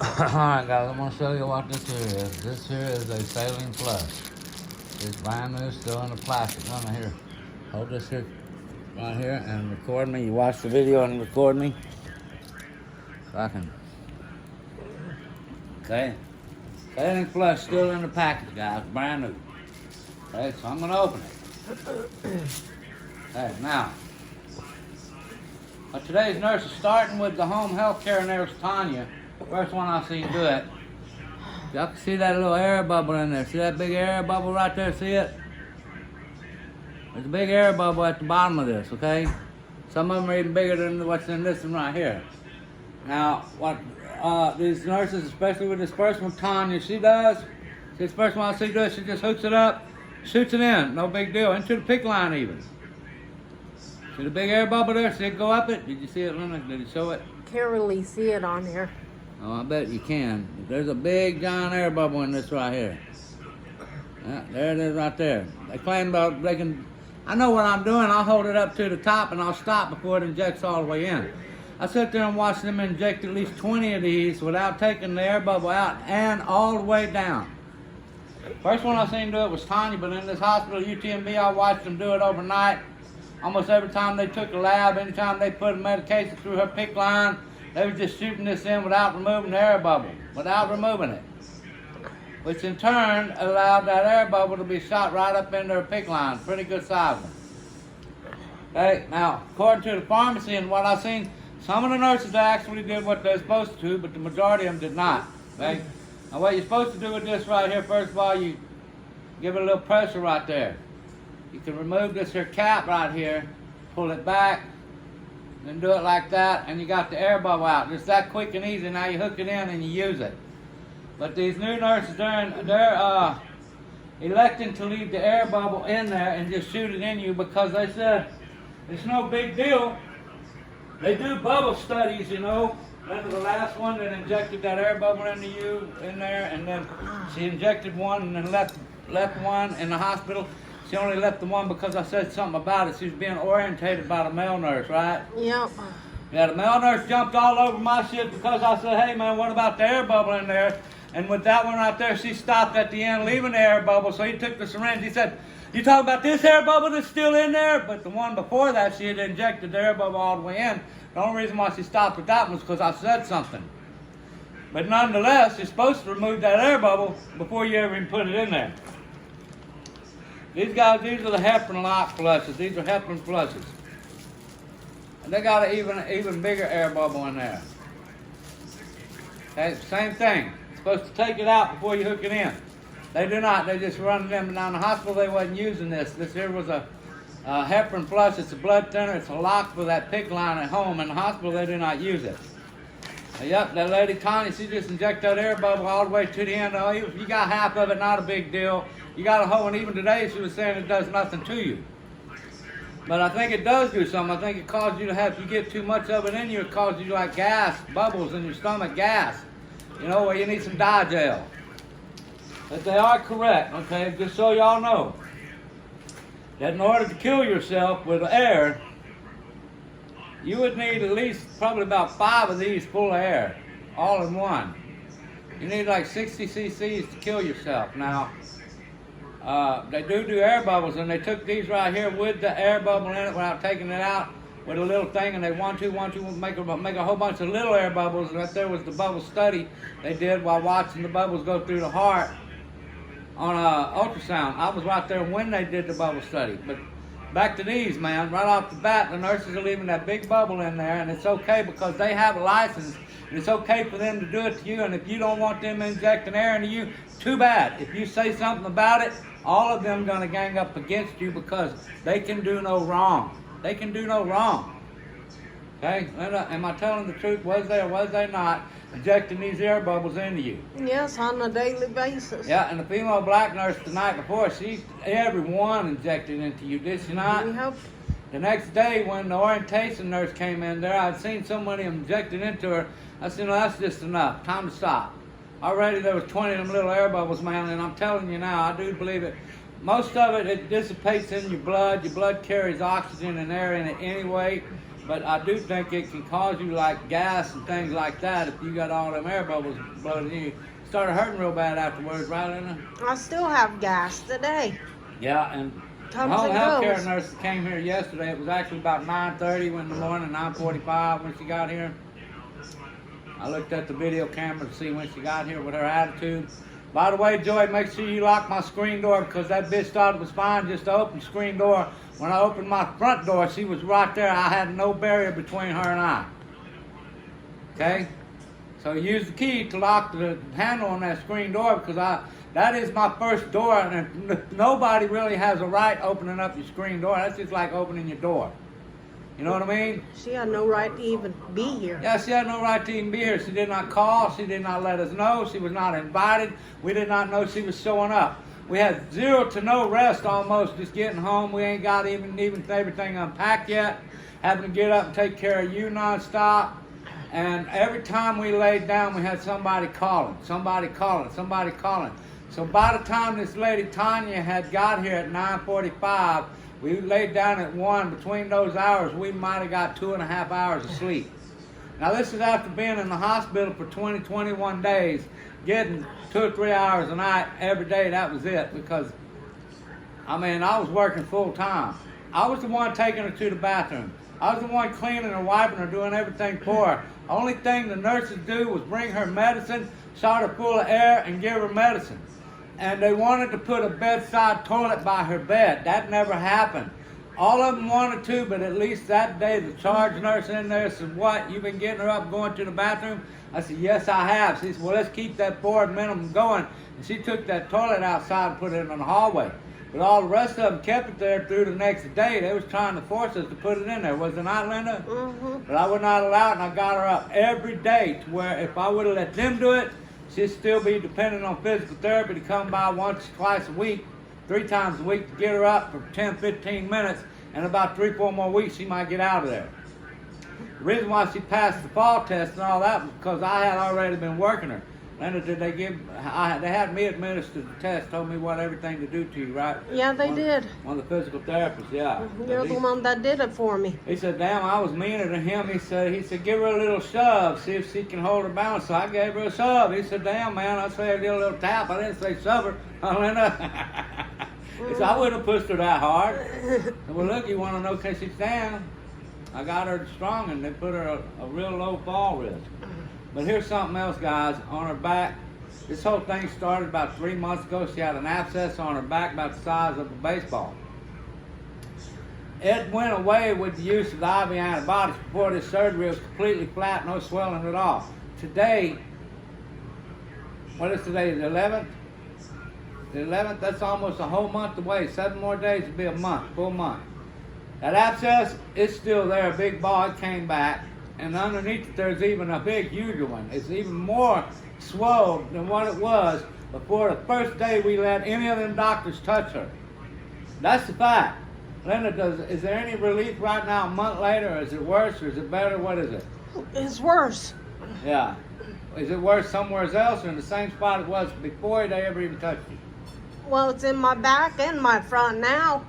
Alright guys, I'm going to show you what this here is. This here is a saline flush. It's brand new, still in the plastic. Let me here. Hold this here right here and record me. You watch the video and record me. So I can. Okay. Saline flush still in the package, guys. Brand new. Okay, so I'm going to open it. Okay, now. Today's nurse is starting with the home health care nurse, Tanya. First one I seen do it. Y'all can see that little air bubble in there. See that big air bubble right there? See it? There's a big air bubble at the bottom of this, okay? Some of them are even bigger than what's in this one right here. Now, what these nurses, especially with this first one, Tanya, she does, this first one I see do it, she just hooks it up, shoots it in, no big deal, into the PICC line even. See the big air bubble there? See it go up it? Did you see it, Linda? Did it show it? Can't really see it on here. Oh, I bet you can. There's a big giant air bubble in this right here. Yeah, there it is right there. They claim about they can, I know what I'm doing. I'll hold it up to the top and I'll stop before it injects all the way in. I sit there and watch them inject at least 20 of these without taking the air bubble out and all the way down. First one I seen do it was Tanya, but in this hospital, UTMB, I watched them do it overnight. Almost every time they took a lab, anytime they put a medication through her PICC line, they were just shooting this in without removing the air bubble, without removing it. Which in turn allowed that air bubble to be shot right up into her PICC line. Pretty good size one. Okay, now, according to the pharmacy and what I've seen, some of the nurses actually did what they're supposed to, but the majority of them did not. Okay? Now what you're supposed to do with this right here, first of all, you give it a little pressure right there. You can remove this here cap right here, pull it back, then do it like that, and you got the air bubble out. It's that quick and easy. Now you hook it in and you use it. But these new nurses, they're electing to leave the air bubble in there and just shoot it in you because they said it's no big deal. They do bubble studies, you know. Remember the last one that injected that air bubble into you in there, and then she injected one and then left one in the hospital. She only left the one because I said something about it. She was being orientated by the male nurse, right? Yep. Yeah, the male nurse jumped all over my shit because I said, hey man, what about the air bubble in there? And with that one right there, she stopped at the end leaving the air bubble. So he took the syringe. He said, you talking about this air bubble that's still in there? But the one before that, she had injected the air bubble all the way in. The only reason why she stopped with that one was because I said something. But nonetheless, you're supposed to remove that air bubble before you ever even put it in there. These guys, these are the heparin lock flushes. These are heparin flushes. And they got an even bigger air bubble in there. Okay, same thing. You're supposed to take it out before you hook it in. They do not. They just run them down. The hospital, they wasn't using this. This here was a heparin flush. It's a blood thinner. It's a lock for that PICC line at home. In the hospital, they do not use it. Yep, that lady Connie, she just injected that air bubble all the way to the end. Oh, you got half of it, not a big deal. You got a whole, and even today she was saying it does nothing to you. But I think it does do something. I think it causes you to have, if you get too much of it in you, it causes you like gas, bubbles in your stomach, gas. You know, where you need some Digel. But they are correct, okay, just so y'all know. That in order to kill yourself with air, you would need at least probably about 5 of these full of air, all in one. You need like 60 cc's to kill yourself. Now, they do air bubbles, and they took these right here with the air bubble in it without taking it out with a little thing, and they want to make a whole bunch of little air bubbles. And that there was the bubble study they did while watching the bubbles go through the heart on ultrasound. I was right there when they did the bubble study. But back to these, man, right off the bat, the nurses are leaving that big bubble in there, and it's okay because they have a license, and it's okay for them to do it to you. And if you don't want them injecting air into you, too bad. If you say something about it, all of them gonna gang up against you because they can do no wrong. They can do no wrong. Okay, am I telling the truth? Was they or was they not injecting these air bubbles into you? Yes, on a daily basis. Yeah, and the female black nurse the night before, everyone injected into you, did she not? Yep. The next day when the orientation nurse came in there, I'd seen somebody injected into her. I said, no, that's just enough. Time to stop. Already there was 20 of them little air bubbles, man, and I'm telling you now, I do believe it. Most of it dissipates in your blood. Your blood carries oxygen and air in it anyway. but I do think it can cause you like gas and things like that if you got all them air bubbles blowing in you. Started hurting real bad afterwards, right, Linda? I still have gas today. Yeah, and the Comes home and health care goes. nurse came here yesterday. It was actually about 9:30 in the morning, 9:45 when she got here. I looked at the video camera to see when she got here with her attitude. By the way, Joy, make sure you lock my screen door because that bitch thought it was fine just to open the screen door. When I opened my front door, she was right there. I had no barrier between her and I. Okay? So use the key to lock the handle on that screen door because that is my first door, and nobody really has a right opening up your screen door. That's just like opening your door. You know what I mean? She had no right to even be here. Yeah, she had no right to even be here. She did not call. She did not let us know. She was not invited. We did not know she was showing up. We had zero to no rest almost just getting home. We ain't got even everything unpacked yet. Having to get up and take care of you nonstop. And every time we laid down, we had somebody calling. So by the time this lady Tanya had got here at 9:45, we laid down at 1. Between those hours, we might have got 2.5 hours of sleep. Now this is after being in the hospital for 21 days, getting 2 or 3 hours a night every day. That was it because, I mean, I was working full time. I was the one taking her to the bathroom. I was the one cleaning her, wiping her, doing everything for her. Only thing the nurses do was bring her medicine, shot her full of air, and give her medicine. And they wanted to put a bedside toilet by her bed. That never happened. All of them wanted to, but at least that day the charge nurse in there said, "What, you've been getting her up going to the bathroom?" I said, "Yes, I have." She said, "Well, let's keep that board minimum going." And she took that toilet outside and put it in the hallway. But all the rest of them kept it there through the next day. They was trying to force us to put it in there. Was it not, Linda? Mm-hmm. But I would not allow it, and I got her up every day to where if I would have let them do it, she'd still be dependent on physical therapy to come by once, twice a week, 3 times a week to get her up for 10, 15 minutes, and about 3, 4 more weeks she might get out of there. The reason why she passed the fall test and all that was because I had already been working her. Linda, did they give? They had me administer the test, told me what everything to do to you, right? Yeah, they did. One of the physical therapists, yeah. You're the one that did it for me. He said, "Damn, I was meaner than him." He said, "Give her a little shove, see if she can hold her balance." So I gave her a shove. He said, "Damn, man, I said I did a little tap. I didn't say shove her." Linda. He said, "I wouldn't have pushed her that hard." I said, "Well, look, you want to know can she stand?" I got her strong, and they put her a real low fall risk. But here's something else, guys. On her back, this whole thing started about 3 months ago. She had an abscess on her back about the size of a baseball. It went away with the use of the IV antibiotics before this surgery. It was completely flat, no swelling at all. Today, what is today, the 11th? The 11th, that's almost a whole month away. 7 more days to be a month, full month. That abscess is still there, a big ball. It came back. And underneath it, there's even a big, huge one. It's even more swollen than what it was before the first day we let any of them doctors touch her. That's the fact. Linda, is there any relief right now a month later? Or is it worse or is it better? What is it? It's worse. Yeah. Is it worse somewhere else or in the same spot it was before they ever even touched you? Well, it's in my back and my front now.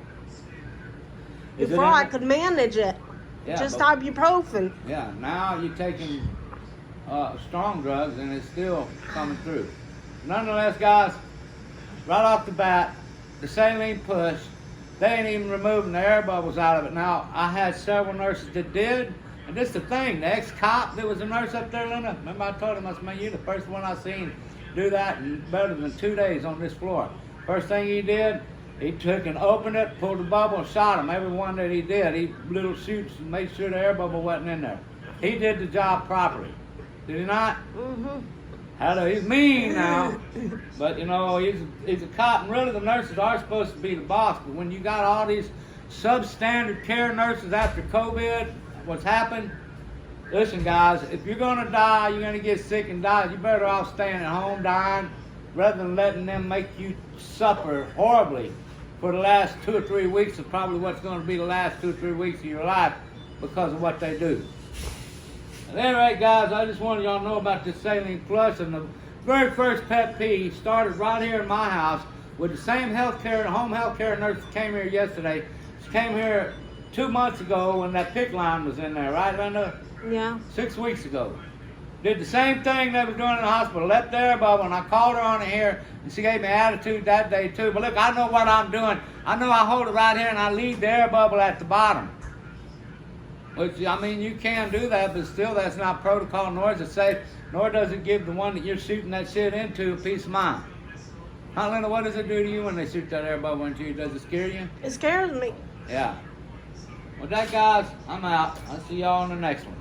Is it Before I could manage it. Yeah, Just but- ibuprofen. Yeah, now you're taking strong drugs and it's still coming through. Nonetheless, guys, right off the bat, the saline push, they ain't even removing the air bubbles out of it. Now, I had several nurses that did, and this is the thing, the ex-cop that was a nurse up there, Linda, remember I told him, I said, "Man, you're the first one I seen do that in better than 2 days on this floor." First thing he did, he took and opened it, pulled the bubble, and shot him. Every one that he did, he little shoots and made sure the air bubble wasn't in there. He did the job properly. Did he not? Mm-hmm. He's mean now, but you know, he's a cop, and really the nurses are supposed to be the boss. But when you got all these substandard care nurses after COVID, what's happened? Listen, guys, if you're gonna die, you're gonna get sick and die, you better off staying at home dying rather than letting them make you suffer horribly for the last 2 or 3 weeks of probably what's going to be the last 2 or 3 weeks of your life because of what they do. At any rate, guys, I just wanted y'all to know about this saline plus, and the very first pet peeve started right here in my house with the same home health care nurse that came here yesterday. She came here 2 months ago when that PIC line was in there, right, Linda? Yeah. 6 weeks ago. Did the same thing they were doing in the hospital. Left the air bubble, and I called her on it here, and she gave me attitude that day too. But look, I know what I'm doing. I know I hold it right here, and I leave the air bubble at the bottom. Which, I mean, you can do that, but still that's not protocol, nor is it safe, nor does it give the one that you're shooting that shit into a peace of mind. Huh, Linda, what does it do to you when they shoot that air bubble into you? Does it scare you? It scares me. Yeah. Well, that guys, I'm out. I'll see y'all on the next one.